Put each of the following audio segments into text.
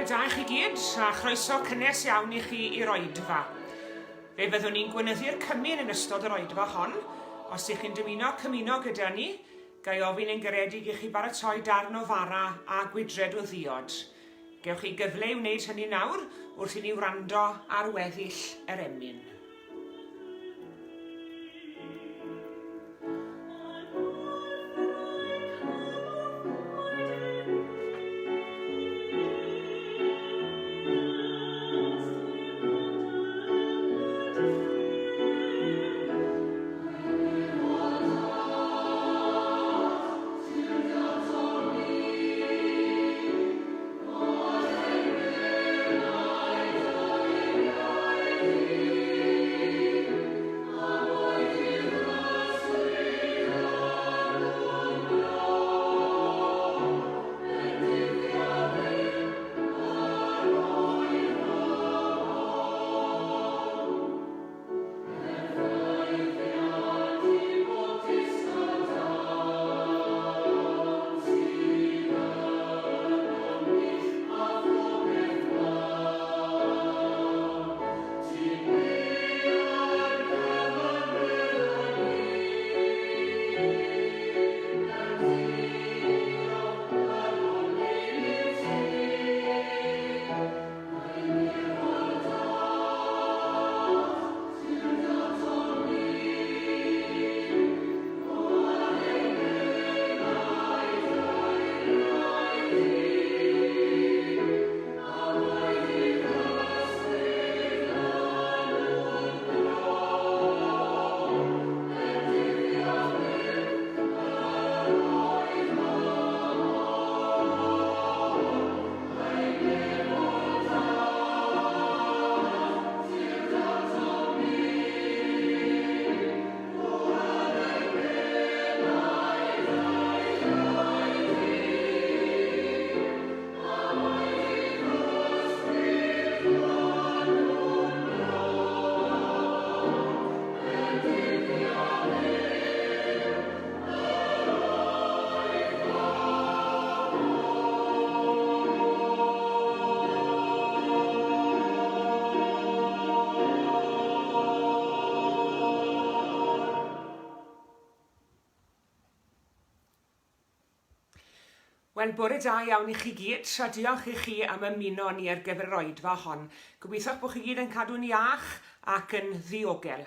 Bore da I chi gyd, a chroeso cynnes iawn I chi i'r Oedfa. Fe fyddwn ni'n gwynyddu'r cymun yn ystod yr Oedfa hon. Os ych chi'n cymuno gyda ni, gai ofyn yn garedig I chi baratoi darn o fara a gwydred o ddiod. Gewch chi gyfle I wneud hynny nawr wrth I ni wrando ar weddill yr emyn. Wel, bore da iawn I chi gyd, a diolch I chi am ymuno ni ar gyfer yr Oedfa hon. Gobeithio bod chi gyd yn cadw'n iach ac yn ddiogel.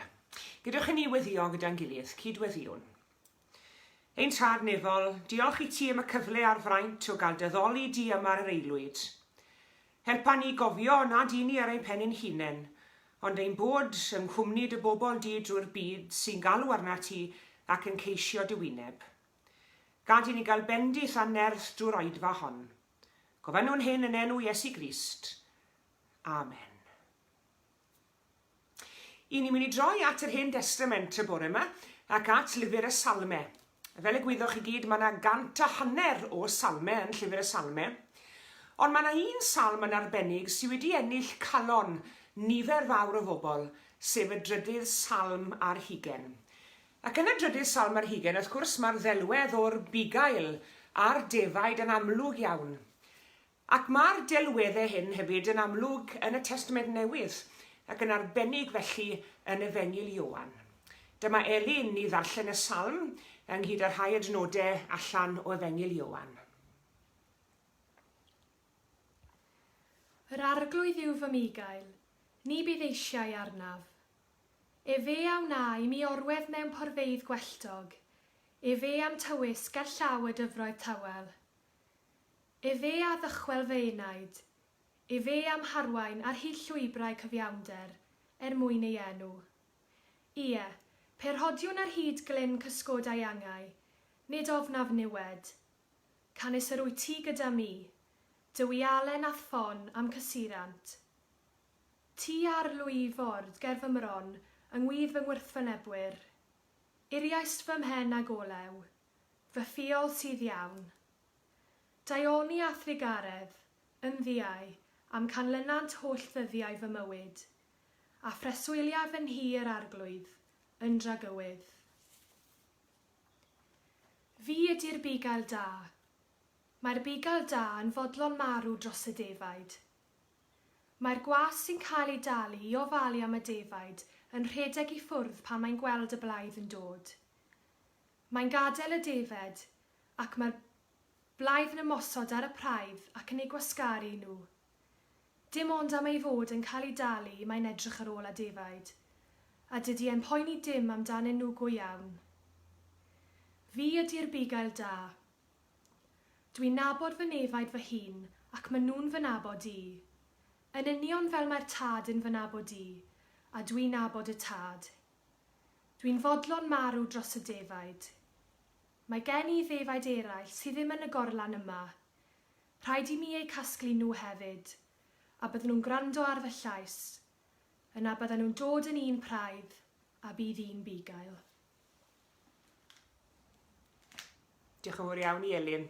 Gydwch ni weddio gyda'n gilydd, cydweddiwn. Ein tad nefol, diolch I ti am y cyfle a'r fraint o gael dyddoli di yma ar yr eilwyd. Helpa ni gofio nad un ni ar ein pen ein hunain, ond ein bod yng nghwmni dy bobl di drwy'r byd sy'n galw arna ti ac yn ceisio dy wyneb. Gad I ni gael bendith a nerth drwy'r Oedfa hon. Gofynnwn hyn yn enw Iesu Grist. Amen. I ni'n mynd I droi at yr Hen Testament y bore yma ac at lyfr y Salmau. Fel y gwyddoch chi gyd, mae yna 150 o salmau yn llyfr y Salmau. Ond mae yna un salm yn arbennig sydd wedi ennill calon nifer fawr o bobl, sef y drydydd salm ar 20. Ac yn y drydydd salm ar 20, wrth gwrs, mae'r ddelwedd o'r bugail a'r defaid yn amlwg iawn. Ac mae'r delweddau hyn hefyd yn amlwg yn y Testament Newydd, ac yn arbennig felly yn Efengyl Ioan. Dyma Elin I ddarllen y salm ynghyd â rhai adnodau allan o Efengyl Ioan. Yr arglwydd yw fy migail, ni bydd eisiau arnaf. E fe a wna I mi orwedd mewn porfeidd gwelltog, e fe am tywys ger llaw y dyfroedd tawel. E fe a ddychwel fy enaid, e fe am harwain ar hyd llwybrau cyfiawnder, mwyn ei enw. Ie, perhodiwn ar hyd glyn cysgodau angau, nid ofnaf niwed. Canis yr wyt ti gyda mi, dywi alen a ffon am cysurant. Ti ar lwy ford ger fy mron, yngwydd fy ngwrthfynebwyr. Iriaist fy mhen ag olew, fy ffiol sydd iawn. Daioni a thrigaredd, yn ddiau, am canlynant holl ddyddiau fy mywyd, a phreswyliaf yn hir arglwydd, yn dragywydd. Fi ydy'r bugail da. Mae'r bugail da yn fodlon marw dros y defaid. Mae'r gwas sy'n cael ei dalu i ofalu am y defaid yn rhedeg i ffwrdd pan mae'n gweld y blaidd yn dod. Mae'n gadael y defed ac mae'r blaidd yn ymosod ar y praidd ac yn ei gwasgaru nhw. Dim ond am ei fod yn cael ei dalu mae'n edrych ar ôl y defaid, a dydy e'n poeni dim amdanyn nhw go iawn. Fi ydy'r bugail da. Dwi'n nabod fy nefaid fy hun ac maen nhw'n fy nabod i. Yn union fel mae'r tad yn fy nabod i, a dwi'n nabod y tad. Dwi'n fodlon marw dros y defaid. Mae gen i ddefaid eraill sydd ddim yn y gorlan yma. Rhaid i mi eu casglu nhw hefyd, a bydden nhw'n gwrando ar fy llais, yna bydden nhw'n dod yn un praidd a bydd un bugail. Diolch yn fawr iawn i Elin.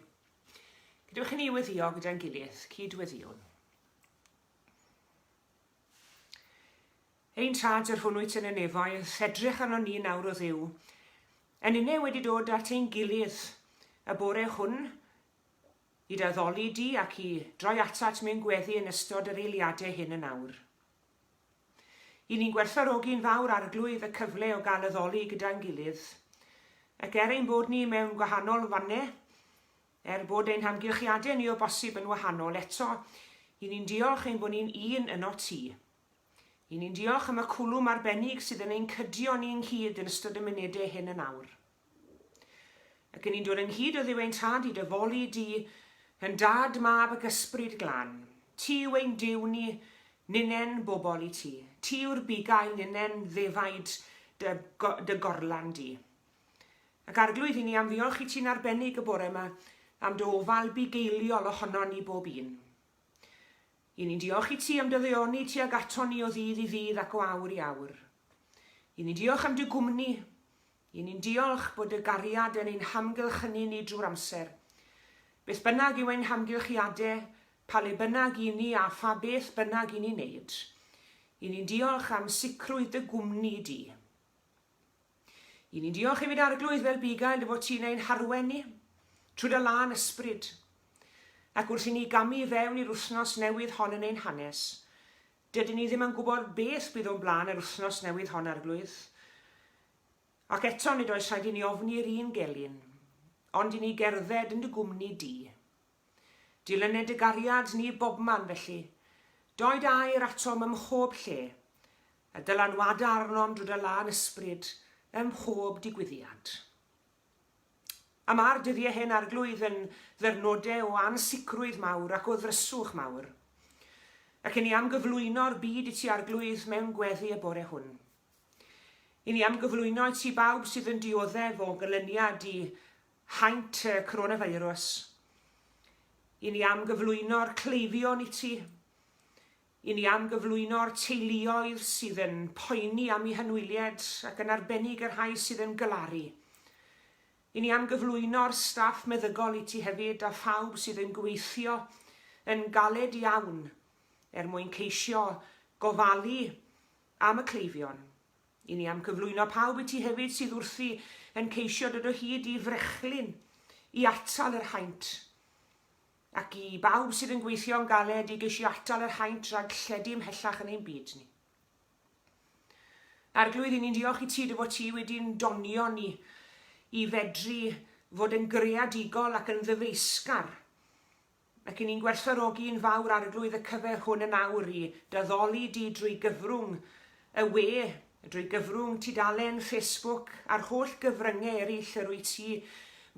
Gydwch chi ni weddio gyda'n gilydd, cydweddiwn. Ein trad yr hwnnwyd yn y nefoedd, edrych arno ni nawr o ddiw. Yn unig wedi dod at ein gilydd y bore hwn i daddoli di ac i droi atat mewn gweddi yn ystod yr eiliadau hyn yn awr. I ni'n gwerthfawrogi'n fawr arglwydd y cyfle o gael addoli gyda'n gilydd, ac ein bod ni mewn gwahanol fannau, bod ein hamgylchiadau ni o bosib yn wahanol eto, i ni'n diolch ein bod ni'n un yno ti. I ni'n diolch am y cwlwm arbennig sydd yn ein cydio ni ynghyd yn ystod y munudau hyn yn awr. Ac yn ni'n dod ynghyd o ddiw ein tad i dyfoli di yn dad, mab ac ysbryd glân. Ti yw ein diw ni, ninen bobl i ti. Ti yw'r bugail, ninen ddefaid dy gorlan di. Ac arglwydd i ni am ddiolch i ti'n arbennig y bore yma am dy ofal bugeiliol ohono ni bob un. I ni'n diolch i ti am dyddioni ti ag ato ni o ddydd i ddydd ac o awr i awr. I ni'n diolch am dy gwmni. I ni'n diolch bod y gariad yn ein hamgylchynu ni drwy'r amser. Beth bynnag yw ein hamgylchiadau, pa le bynnag i ni a pha beth bynnag i ni wneud. I ni'n diolch am sicrwydd dy gwmni di. I ni'n diolch hefyd arglwydd fel bugail fod ti'n ein harwen ni, trwy dy lan ysbryd. Ac wrth i ni gamu fewn i'r wythnos newydd hon yn ein hanes, dydyn ni ddim yn gwybod beth bydd o'n blaen yr wythnos newydd hon arglwydd. Ac eto nid oes rhaid i ni ofni'r un gelyn, ond i ni gerdded yn dy gwmni di. Dilyned y gariad ni bobman felly, doed air atom ym mhob lle, a dylanwada arnom drwy dy lan ysbryd ym mhob digwyddiad. A mae'r dyddiau hyn arglwydd yn ddyrnodau o ansicrwydd mawr ac o ddryswch mawr. Ac i ni am gyflwyno'r byd i ti arglwydd mewn gweddi y bore hwn. I ni am gyflwyno i ti bawb sydd yn dioddef o gylyniad i haint y coronavirus. I ni am gyflwyno'r cleifion i ti. I ni am gyflwyno'r teuluoedd sydd yn poeni am eu hynwyliad ac yn arbennig yr rhai sydd yn gylaru. I ni am gyflwyno'r staff meddygol i ti hefyd a phawb sydd yn gweithio yn galed iawn mwyn ceisio gofalu am y cleifion. I ni am gyflwyno pawb i ti hefyd sydd wrthi yn ceisio dod o hyd i frechlyn i atal yr haint. Ac i bawb sydd yn gweithio'n galed i geisio atal yr haint rhag lledu ymhellach yn ein byd ni. Arglwydd i ni'n diolch i ti dy fod ti wedi'n donio ni i fedru fod yn greadigol ac yn ddyfeisgar. Ac i ni'n gwerthfawrogi'n fawr arglwydd y cyfer hwn yn awr i daddoli di drwy gyfrwng y we, drwy gyfrwng tudalen Facebook a'r holl gyfryngau eraill yr wyt ti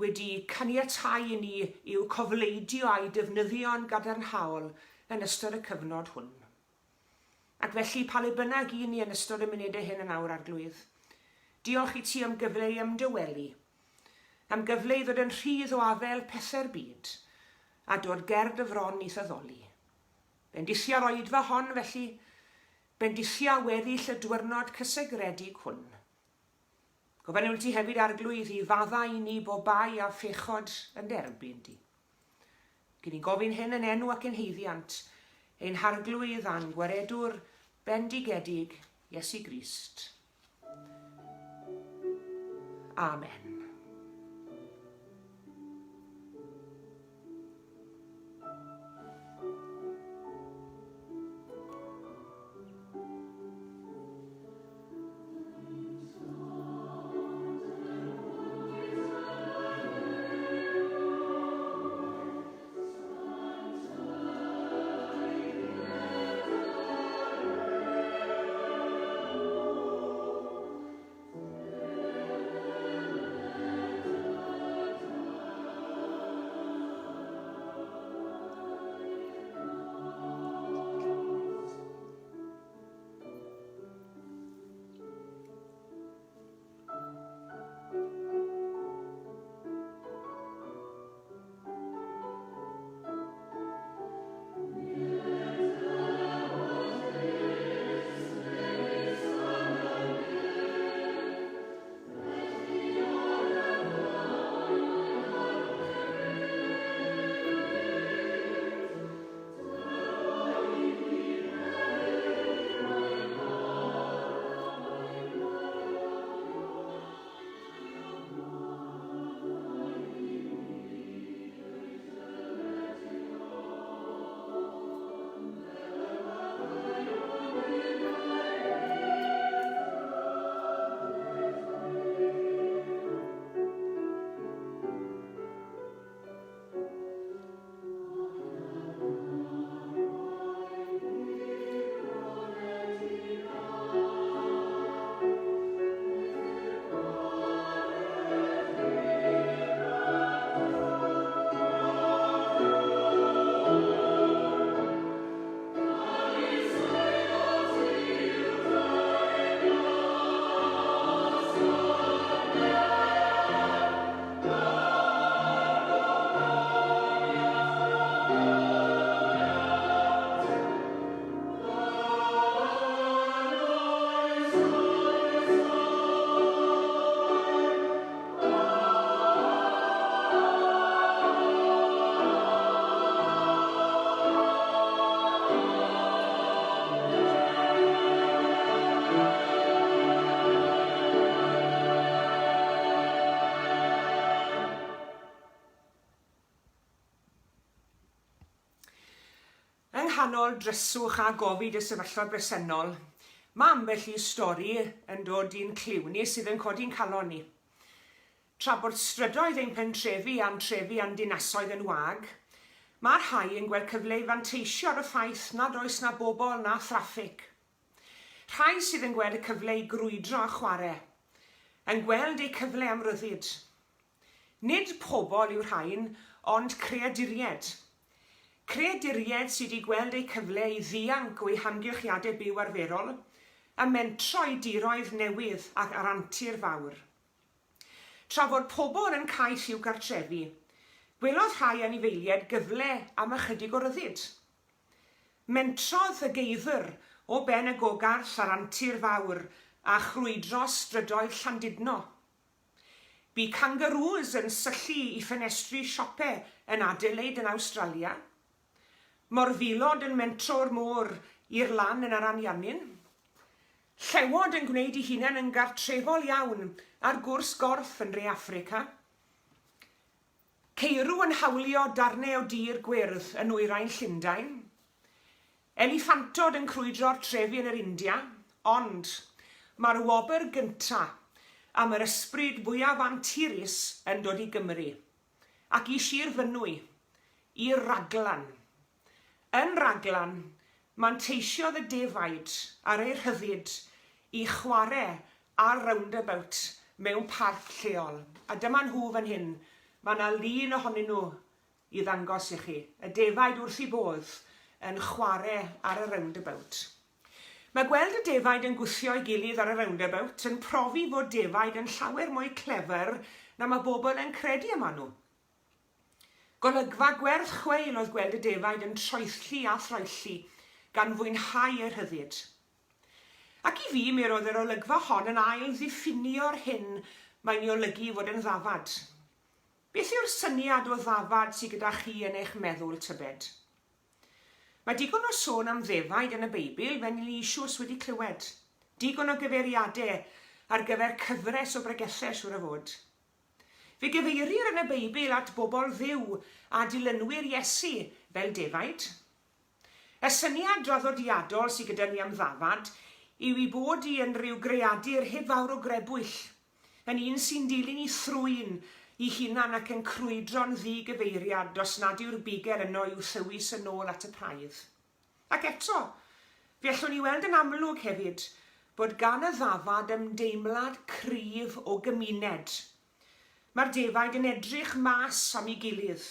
wedi caniatáu i ni i'w cofleidio a'i defnyddio'n gadarnhaol yn ystod y cyfnod hwn. Ac felly pa le bynnag i ni yn ystod y munudau hyn yn awr arglwydd, diolch i ti am gyfle i ymdywelu, am gyfle i ddod yn rhydd o afel pethau'r byd, a dod ger dy fron i ddaddoli. Bendithio'r oedfa hon felly, bendithio weddill y diwrnod cysegredig hwn. Gofynnwn ti hefyd arglwydd i fadda i ni bobai a phechod yn derbyn di. Gyn ni gofyn hyn yn enw ac yn heiddiant, ein harglwydd a'n gwaredwr bendigedig Iesu Grist. Amen. wahanol dryswch a gofid y sefyllfa bresennol, mae ambell i stori yn dod i'n cliwni sydd yn codi'n calon ni. Tra bod strydoedd ein pentrefi a'n trefi a'n dinasoedd yn wag, mae'r rhai yn gweld cyfle i fanteisio ar y ffaith nad oes na bobl na thraffig. Rhai sydd yn gweld y cyfle i grwydro a chwarae, yn gweld eu cyfle am ryddid. Nid pobl yw'r rhain, ond creaduried. Creaduried sydd wedi gweld eu cyfle i ddianc o'i hamgylchiadau byw arferol, a mentro i diroedd newydd ac arantir fawr. Tra fod pobl yn cais i'w gartrefi, gwelodd rhai anifeiliaid gyfle am ychydig o ryddid. Mentrodd y geifr o ben y gogarth a'r antur fawr a chrwydro strydoedd Llandudno. Bu kangaroos yn syllu i ffenestri siopau yn Adelaide yn Awstralia. Morfilod yn mentro'r môr i'r lan yn yr Aniannin. Llewod yn gwneud ei hunain yn gartrefol iawn ar gwrs gorff yn Re Affrica. Ceirw yn hawlio darnau o dir gwyrdd yn Nwyrain Llundain. Eliffantod yn crwydro'r trefi yn yr India, ond mae'r wobr gyntaf am yr ysbryd fwyaf anturus yn dod i Gymru, ac i Sir Fynwy, i'r Raglan. Yn Raglan, manteisiodd y defaid ar ei rhyddid i chwarae ar roundabout mewn parc lleol. A dyma nhw fan hyn, mae yna lun ohonyn nhw i ddangos i chi. Y defaid wrth i bodd yn chwarae ar y roundabout. Mae gweld y defaid yn gwthio ei gilydd ar y roundabout yn profi fod defaid yn llawer mwy clefer na mae bobl yn credu yma nhw. Golygfa gwerth chweil oedd gweld y defaid yn troelli a throelli gan fwynhau ei rhyddid. Ac i fi, mi roedd yr olygfa hon yn ail ddiffinio'r hyn mae'n ei olygu fod yn ddafad. Beth yw'r syniad o ddafad sydd gyda chi yn eich meddwl tybed? Mae digon o sôn am ddefaid yn y Beibl fe ni eisios wedi clywed. Digon o gyfeiriadau ar gyfer cyfres o bregethau siwr o fod. Fe gyfeirir yn y Beibl at bobl dduw a dilynwyr Iesu fel defaid. Y syniad draddodiadol sydd gyda ni am ddafad yw i bod i yn rhyw greadur heb fawr o grebwyll, yn un sy'n dilyn i thrwyn i hunan ac yn crwydro'n ddigyfeiriad os nad yw'r bigel yno i'w thywys yn ôl at y praidd. Ac eto, fe allwn ni weld yn amlwg hefyd bod gan y ddafad ymdeimlad cryf o gymuned. Mae'r defaid yn edrych mas am ei gilydd.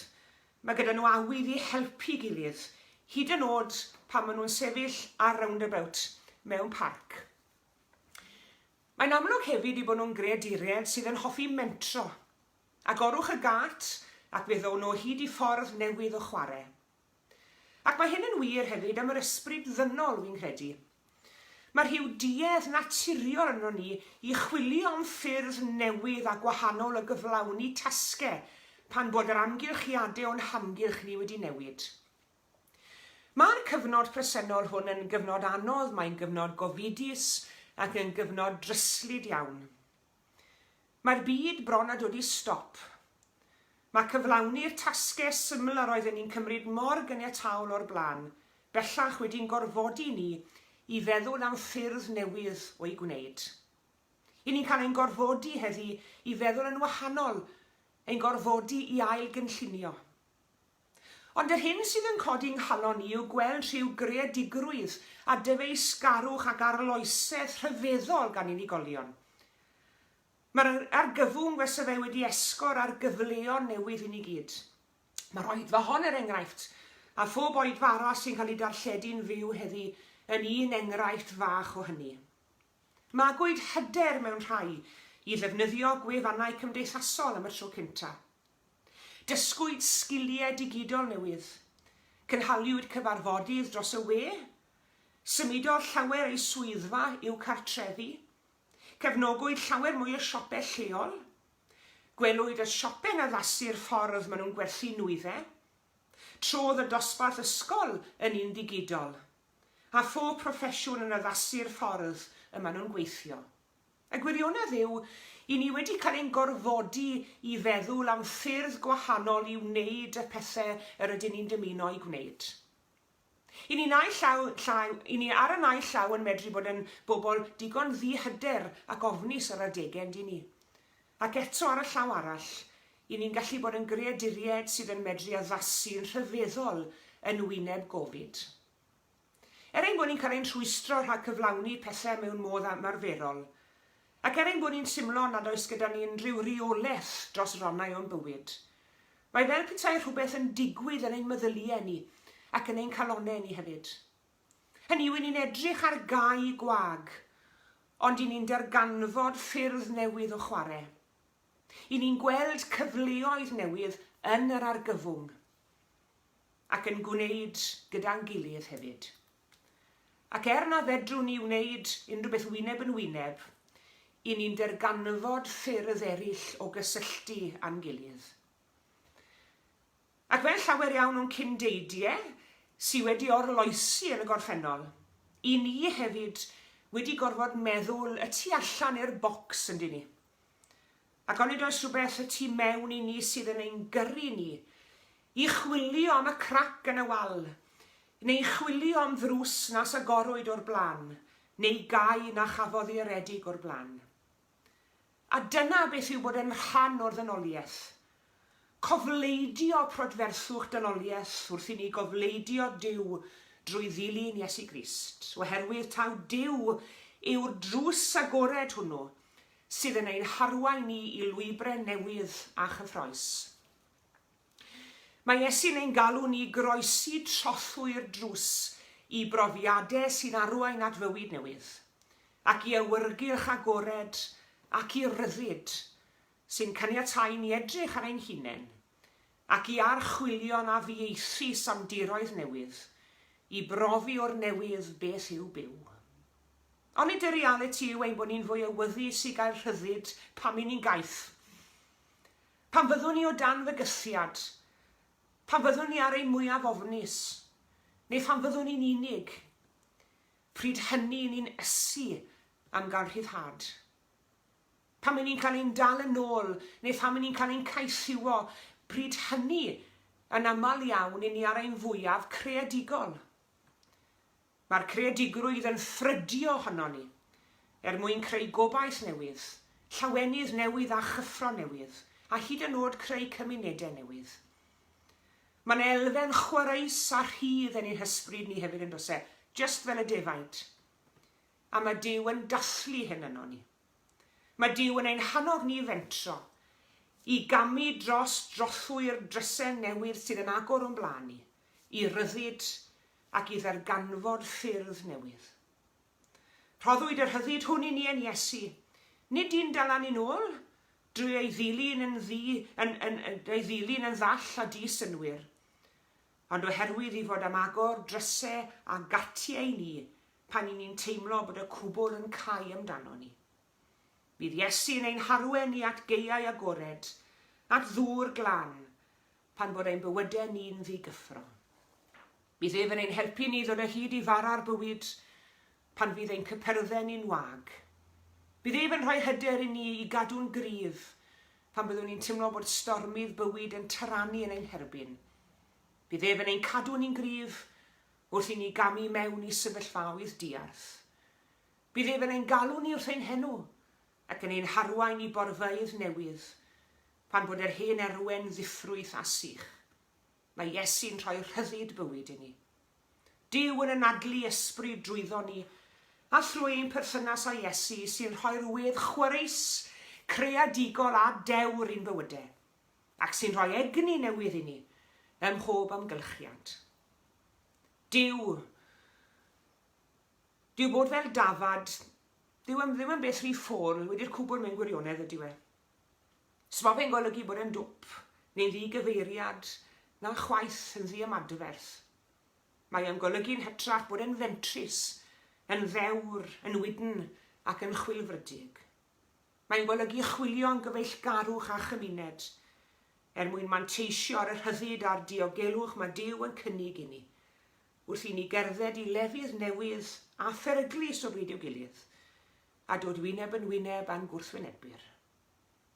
Mae gyda nhw awydd i helpu gilydd, hyd yn oed pan maen nhw'n sefyll ar roundabout mewn parc. Mae'n amlwg hefyd i bod nhw'n greaduried sydd yn hoffi mentro, a gorwch y gat ac fe ddown nhw hyd i ffordd newydd o chwarae. Ac mae hyn yn wir hefyd am yr ysbryd ddynol fi'n credu. Mae'r rhyw duedd naturiol yno ni i chwilio am ffyrdd newydd a gwahanol o gyflawni tasgau pan bod yr amgylchiadau o'n hamgylch ni wedi newid. Mae'r cyfnod presennol hwn yn gyfnod anodd, mae'n gyfnod gofidus ac yn gyfnod dryslyd iawn. Mae'r byd bron a dod i stop. Mae cyflawni'r tasgau syml ar oedden ni'n cymryd mor gyniataol o'r blaen, bellach wedi'n gorfodi ni i feddwl am ffyrdd newydd o'i gwneud. I ni'n cael ein gorfodi heddi i feddwl yn wahanol, ein gorfodi i ail gynllunio. Ond yr hyn sydd yn codi'n nghalon ni yw gweld rhyw greadigrwydd a dyfeisgarwch ac arloesedd rhyfeddol gan unigolion. Mae'r argyfwng wesa fe wedi esgor ar gyfleon newydd i ni gyd. Mae'r oedfa hon er enghraifft, a phob oedfa arall sy'n cael ei darlledu'n fyw heddi yn un enghraifft fach o hynny. Magwyd hyder mewn rhai i ddefnyddio gwefannau cymdeithasol am y tro cyntaf. Dysgwyd sgiliau digidol newydd, cynhaliwyd cyfarfodydd dros y we, symudodd llawer ei swyddfa i'w cartrefi, cefnogwyd llawer mwy o siopau lleol, gwelwyd y siopau'n addasu'r ffordd maen nhw'n gwerthu nwyddau, trodd y dosbarth ysgol yn un digidol, a phob proffesiwn yn addasu'r ffordd y maen nhw'n gweithio. Y gwirionedd yw, i ni wedi cael ein gorfodi i feddwl am ffyrdd gwahanol i wneud y pethau yr ydyn ni'n dymuno i gwneud. I ni ar y naill llaw yn medru bod yn bobl digon ddihyder ac ofnus ar adegau yn di ni. Ac eto ar y llaw arall, i ni'n gallu bod yn greaduried sydd yn medru addasu'n rhyfeddol yn wyneb gofid. Ein bod ni'n cael ein rhwystro rhag cyflawni pethau mewn modd ymarferol, ac ein bod ni'n simlo nad oes gyda ni'n rhyw reolaeth dros ronnau o'n bywyd. Mae fel petai rhywbeth yn digwydd yn ein meddyliau ni ac yn ein calonau ni hefyd. Hynny yw, ni'n edrych ar gau gwag, ond i ni'n darganfod ffyrdd newydd o chwarae. I ni'n gweld cyfleoedd newydd yn yr argyfwng ac yn gwneud gyda'n gilydd hefyd. Ac na fedrwn ni wneud unrhyw beth wyneb yn wyneb, i ni'n darganfod ffyrdd eraill o gysylltu a'n gilydd. Ac fel llawer iawn o'n cyndeidiau sydd wedi orloesi yn y gorffennol, i ni hefyd wedi gorfod meddwl y tu allan i'r bocs yn dyn ni. Ac onid oes rhywbeth y tu mewn i ni sydd yn ein gyrru ni, i chwilio am y crac yn y wal, neu chwilio am ddrws nas agorwyd o'r blaen, neu gau na chafodd i aredig o'r blaen. A dyna beth yw bod yn rhan o'r ddynoliaeth. Cofleidio prodferthwch dynoliaeth wrth i ni gofleidio Duw drwy ddilyn Iesu Grist, oherwydd taw Duw yw'r drws agored hwnnw sydd yn ein harwain ni i lwybrau newydd a chyffroes. Mae Iesu'n ein galw ni groesi trothwy'r drws i brofiadau sy'n arwain at fywyd newydd, ac i awyrgylch agored ac i ryddid sy'n caniatáu ni edrych ar ein hunain, ac i archwilio na fieithu samdiroedd newydd, i brofi o'r newydd beth yw byw. Ond y realiti yw ein bod ni'n fwy awyddus i gael rhyddid pan ni'n gaeth. Pan fyddwn ni o dan fygythiad, pan fyddwn ni ar ein mwyaf ofnus, neu pan fyddwn ni'n unig, pryd hynny ni'n ysu am gael rhyddhad. Pan ni'n cael ein dal yn ôl, neu pan ni'n cael ein caethiwo, pryd hynny yn aml iawn i ni ar ein fwyaf creadigol. Mae'r creadigrwydd yn ffrydio honno ni, mwyn creu gobaith newydd, llawenydd newydd a chyffro newydd, a hyd yn oed creu cymunedau newydd. Mae'n elfen chwaraes a rhydd yn ein hysbryd ni hefyd yn does, just fel y defaid. A mae Duw yn dathlu hyn yno ni. Mae Duw yn ein hannog ni fentro, i gamu dros drothwy'r drysau newydd sydd yn agor o'n blaen ni, i ryddid ac i ddarganfod ffyrdd newydd. Rhoddwyd yr hyddid hwn i ni yn Iesu, nid un dalan ni'n ôl, drwy ei ddilyn yn ddall a di-synwyr, ond oherwydd i fod am agor drysau a gatiau ni pan ni'n teimlo bod y cwbl yn cau amdano ni. Bydd Iesu'n ein harwen ni at geiau agored, at ddŵr glân, pan bod ein bywydau ni'n ddigyffro. Bydd ef yn ein helpu ni ddod o hyd i fara'r bywyd pan fydd ein cypyrddau ni'n wag. Bydd ef yn rhoi hyder i ni i gadw'n gryf pan byddwn ni'n teimlo bod stormydd bywyd yn tyrannu yn ein herbyn. Bydd ef yn ein cadw ni'n gryf wrth i ni gamu mewn i sefyllfaoedd diarth. Bydd ef yn ein galw ni wrth ein henw ac yn ein harwain i borfeydd newydd pan bod yr hen erwen ddiffrwyth a sych. Mae Iesu'n rhoi rhyddid bywyd i ni. Duw yn anadlu ysbryd drwyddo ni, a thrwy ein perthynas â Iesu sy'n rhoi'r wedd chwaraes, creadigol a dewr i'n bywydau, ac sy'n rhoi egni newydd i ni ym mhob amgylchiad. Duw bod fel dafad, ddim yn beth rhy ffôl wedi'r cwbl mewn gwirionedd ydyw e. Sma fe'n golygu bod yn dwp, neu'n ddigyfeiriad, na chwaith yn ddiamadferth. Mae yn golygu'n hytrach bod yn fentrus, yn ddewr, yn wydn ac yn chwilfrydig. Mae'n golygu chwilio yn gyfeillgarwch a chymuned, mwyn manteisio ar y rhyddid a'r diogelwch mae Duw yn cynnig i ni, wrth i ni gerdded i lefydd newydd a pheryglus o bryd i'w gilydd, a dod wyneb yn wyneb a'n gwrthwynebyr.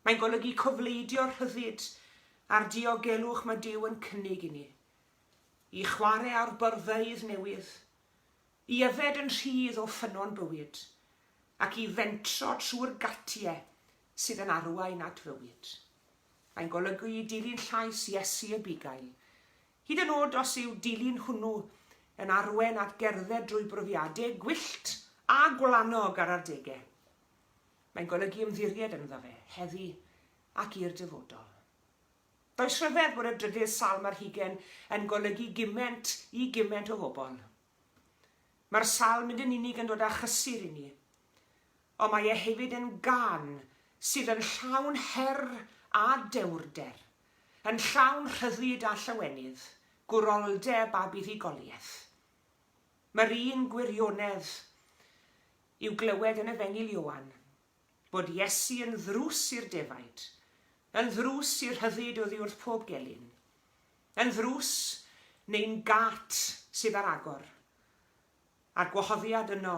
Mae'n golygu cofleidio'r rhyddid a'r diogelwch mae Duw yn cynnig i ni, i chwarae ar byrddeidd newydd, i yfed yn rhydd o ffynon bywyd, ac i fentro trwy'r gatiau sydd yn arwain at fywyd. Mae'n golygu i dilyn llais Iesu y bugail, hyd yn oed os yw dilyn hwnnw yn arwen at gerdded drwy brofiadau gwyllt a gwlanog ar adegau. Mae'n golygu ymddiried ynddo fe, heddi ac i'r dyfodol. Does rhyfedd bod y drydydd salm ar hugen yn golygu gyment i gyment o bobl. Mae'r salm nid yn unig yn dod â chysur i ni, ond mae e hefyd yn gan sydd yn llawn her a dewrder, yn llawn rhyddid a llawenydd, gwroldeb a buddugoliaeth. Mae'r un gwirionedd i'w glywed yn Efengyl Ioan, bod Iesu yn ddrws i'r defaid, yn ddrws i'r rhyddid oddi wrth pob gelyn, yn ddrws neu'n gat sydd ar agor, a'r gwahoddiad yno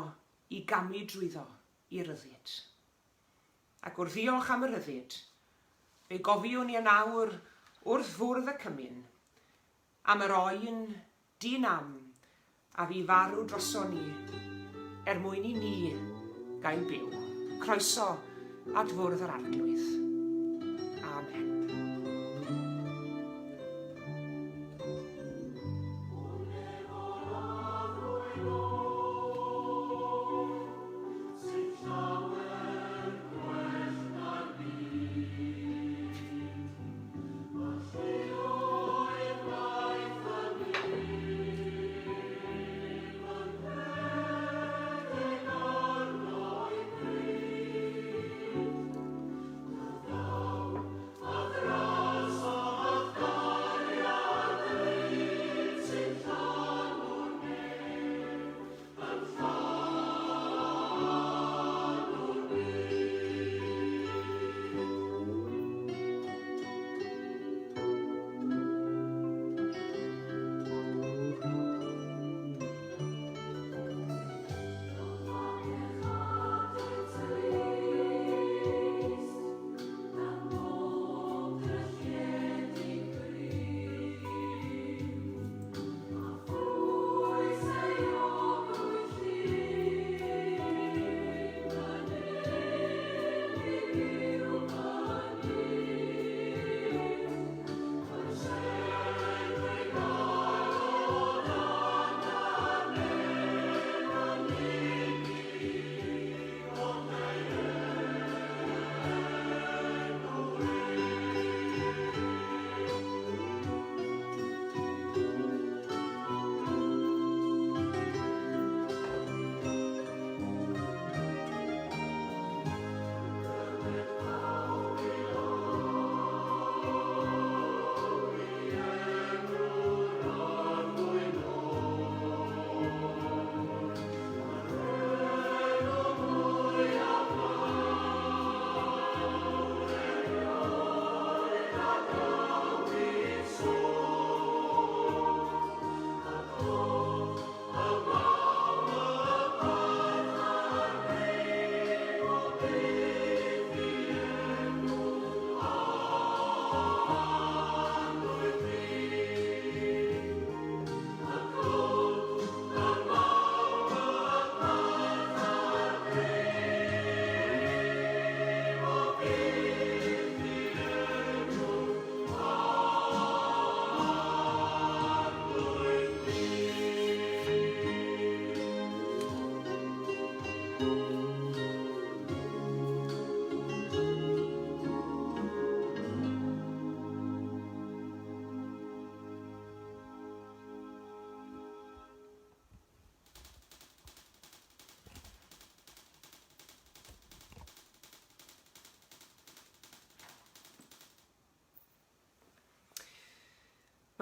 i gamu drwyddo i ryddid. Ac wrth ddiolch am y ryddid, fe gofiwn ni yn awr wrth fwrdd y cymyn, am yr oen di-nam a fi farw droson ni, mwyn i ni gael byw. Croeso at fwrdd yr arglwydd. Amen.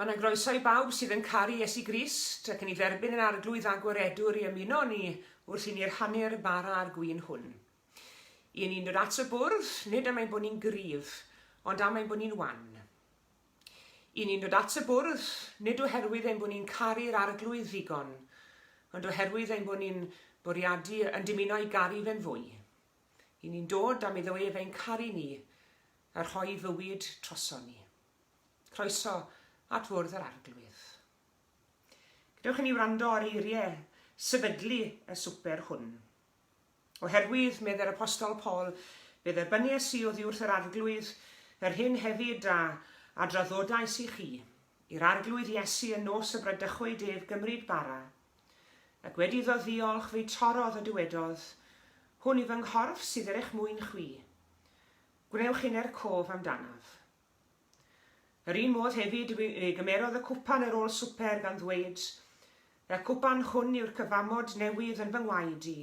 Mae'n groeso i bawb sydd yn caru Iesu Grist ac yn ei dderbyn yn arglwydd a gwaredwr i ymuno ni wrth i ni'r hanner bara a'r gwyn hwn. I ni'n dod at y bwrdd, nid am ein bod ni'n gryf, ond am ein bod ni'n wan. I ni'n dod at y bwrdd, nid oherwydd ein bod ni'n caru'r arglwydd ddigon, ond oherwydd ein bod ni'n bwriadu yn dymuno i garu fe'n fwy. I ni'n dod am iddo ef ein caru ni a rhoi fywyd troson ni. Croeso at fwrdd yr arglwydd. Dewch i ni wrando ar eiriau sefydlu y swper hwn. Oherwydd, medde'r apostol Paul, bydd erbynniau sydd oddi wrth yr arglwydd, yr hyn hefyd a draddodais i chi, i'r arglwydd Iesu yn nos y brydychwyd ef gymryd bara, ac wedi iddo ddiolch fe torodd y dywedodd, hwn i fy nghorff sydd yr eich mwyn chwi. Gwnewch un cof amdanaf. Yr un modd hefyd gymerodd y cwpan ar ôl swper gan ddweud, y cwpan hwn yw'r cyfamod newydd yn fy ngwaed i.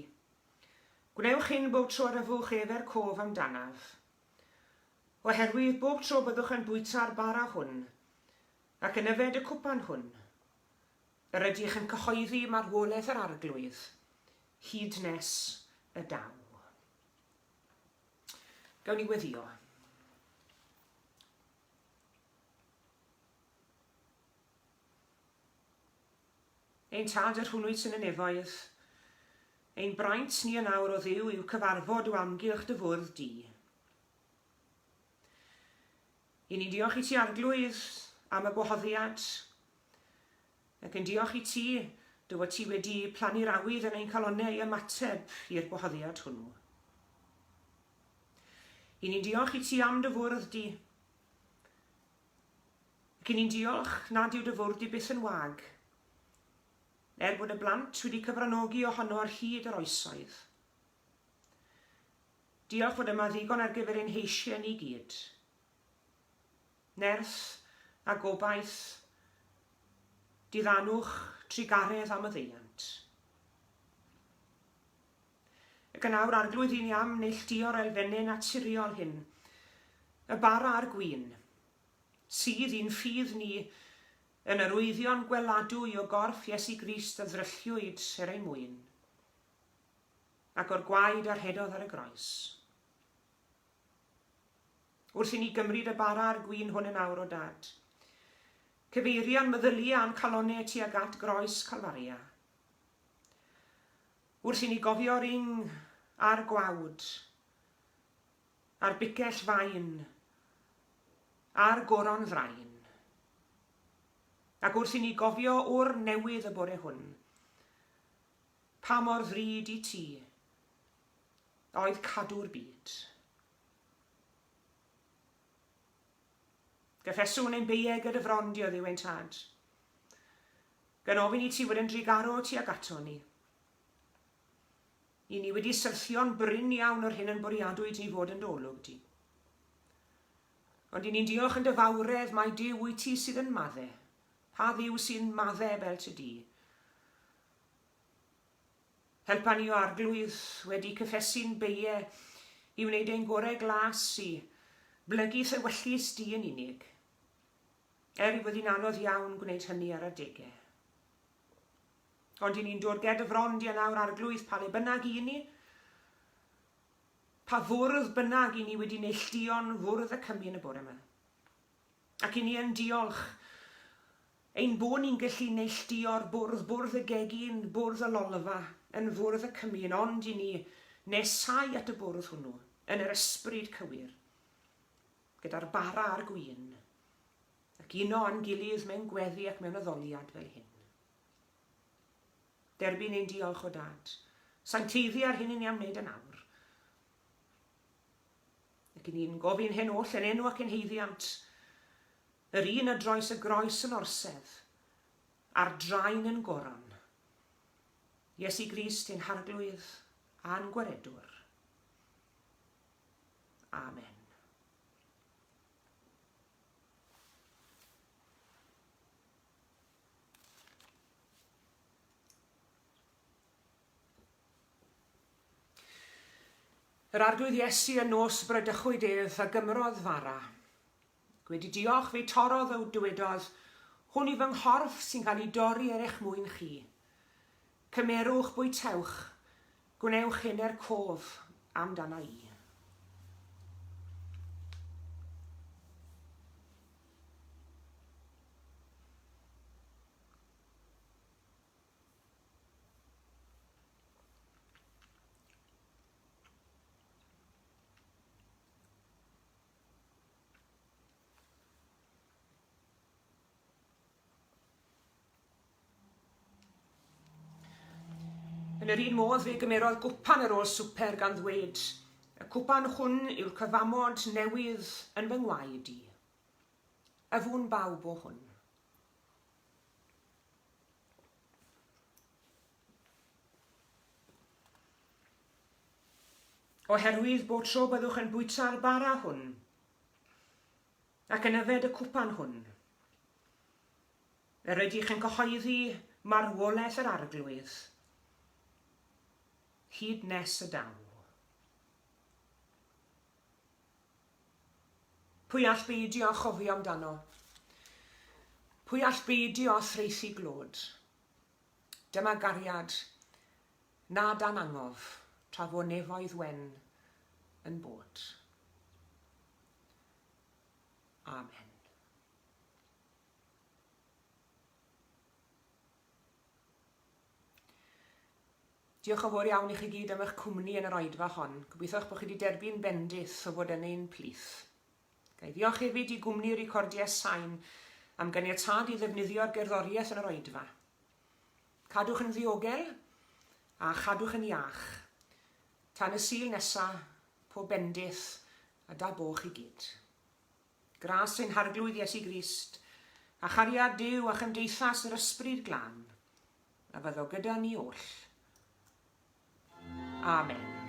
Gwnewch hyn bob tro rafwch efer cof amdanaf. Oherwydd bob tro byddwch yn bwyta'r bara hwn, ac yn yfed y cwpan hwn, yr ydych yn cyhoeddi marwolaeth yr arglwydd, hyd nes y daw. Gawn ni weddio. Ein tad yr hwnnwyd sy'n y nefoedd, ein braint ni yn awr o ddiw yw cyfarfod o amgylch dy fwrdd di. I ni diolch i ti arglwydd am y gwahoddiad, ac yn diolch i ti dy fod ti wedi plannu'r awydd yn ein calonnau i ymateb i'r gwahoddiad hwnnw. I ni'n diolch i ti am dy fwrdd di, ac i ni'n diolch nad yw dy fwrdd di byth yn wag, bod y blant wedi cyfranogi ohono ar hyd yr oesoedd. Diolch fod yma ddigon ar gyfer ein heisiau ni gyd. Nerth a gobaith, diddanwch, trigaredd am y ddeiant. Ac yn awr arglwydd i ni am neilltuo'r elfennau naturiol hyn, y bara a'r gwyn, sydd i'n ffydd ni yn yr wyddion gweladwy o gorff Iesu Grist a ddrylliwyd er ei mwyn, ac o'r gwaed a'r hedodd ar y groes. Wrth i ni gymryd y bara a'r gwyn hwn yn awr o dad, cyfeirian meddylia a'n calonnau tuag at groes Calfaria. Wrth i ni gofio ring a'r gwawd, a'r bicell fain, a'r goron ddrain. Ac wrth i ni gofio o'r newydd y bore hwn, pa mor ddrud i ti oedd cadw'r byd. Gyffeswn ein beiau gyda frondi o ddiw ein tad. Gan ofyn i ti fod yn drigaro ti ag ato ni. I ni wedi syrthio'n bryn iawn o'r hyn yn bwriadwyd ni fod yn dolwg di. Ond i ni'n diolch yn dyfawredd mae Duw wyt ti sydd yn maddau. Pa ddiw sy'n maddau fel ty di. Helpa ni o arglwydd wedi cyffesu'n beiau i wneud ein gorau glas i blygu thywellus di yn unig. I fod hi'n anodd iawn gwneud hynny ar adegau. Ond i ni'n dod ged y frondi yn awr arglwydd pa le bynnag i ni, pa fwrdd bynnag i ni wedi neilltuo'n fwrdd y cymru yn y bore yma. Ac i ni yn diolch ein bod ni'n gallu neilltuo'r bwrdd y gegin, bwrdd y lolfa, yn fwrdd y cymyn, ond i ni nesau at y bwrdd hwnnw, yn yr ysbryd cywir, gyda'r bara a'r gwyn, ac uno a'n gilydd mewn gweddi ac mewn addoliad fel hyn. Derbyn ein diolch o dad, sa'n teiddi ar hyn i ni am wneud yn awr. Ac i ni'n gofyn hyn oll yn enw ac yn heiddiant, yr un y droes y groes yn orsedd, a'r draen yn goron. Iesu Grist ein harglwydd a'n gwaredwr. Amen. Yr arglwydd Iesu yn nos brydychwyd ef a gymrodd fara. Wedi diolch fe torodd o dywedodd, hwn i fy nghorff sy'n cael ei dorri er eich mwyn chi. Cymerwch bwytewch, gwnewch hyn cof amdana i. Yn yr un modd fe gymerodd gwpan ar ôl swper gan ddweud, y cwpan hwn yw'r cyfamod newydd yn fy ngwaed i. Yfwn bawb o hwn. Oherwydd bod tro byddwch yn bwyta'r bara hwn, ac yn yfed y cwpan hwn, yr ydych yn cyhoeddi marwolaeth yr arglwydd, hyd nes y daw. Pwy all beidio chofio amdano? Pwy all beidio threithi glod? Dyma gariad, na dan angof, tra fo nefoedd wen yn bod. Amen. Diolch yn fawr iawn i chi gyd am eich cwmni yn yr oedfa hon. Gobeithio bod chi wedi derbyn bendith o fod yn ein plith. Gai ddiolch hefyd i gwmni recordiau sain am ganiatad i ddefnyddio'r gerddoriaeth yn yr oedfa. Cadwch yn ddiogel a chadwch yn iach. Tan y sul nesaf, pob bendith a da bo chi gyd. Gras ein harglwydd Iesu Grist, a chariad Duw a chymdeithas yr ysbryd glân, a fyddo gyda ni oll. Amen.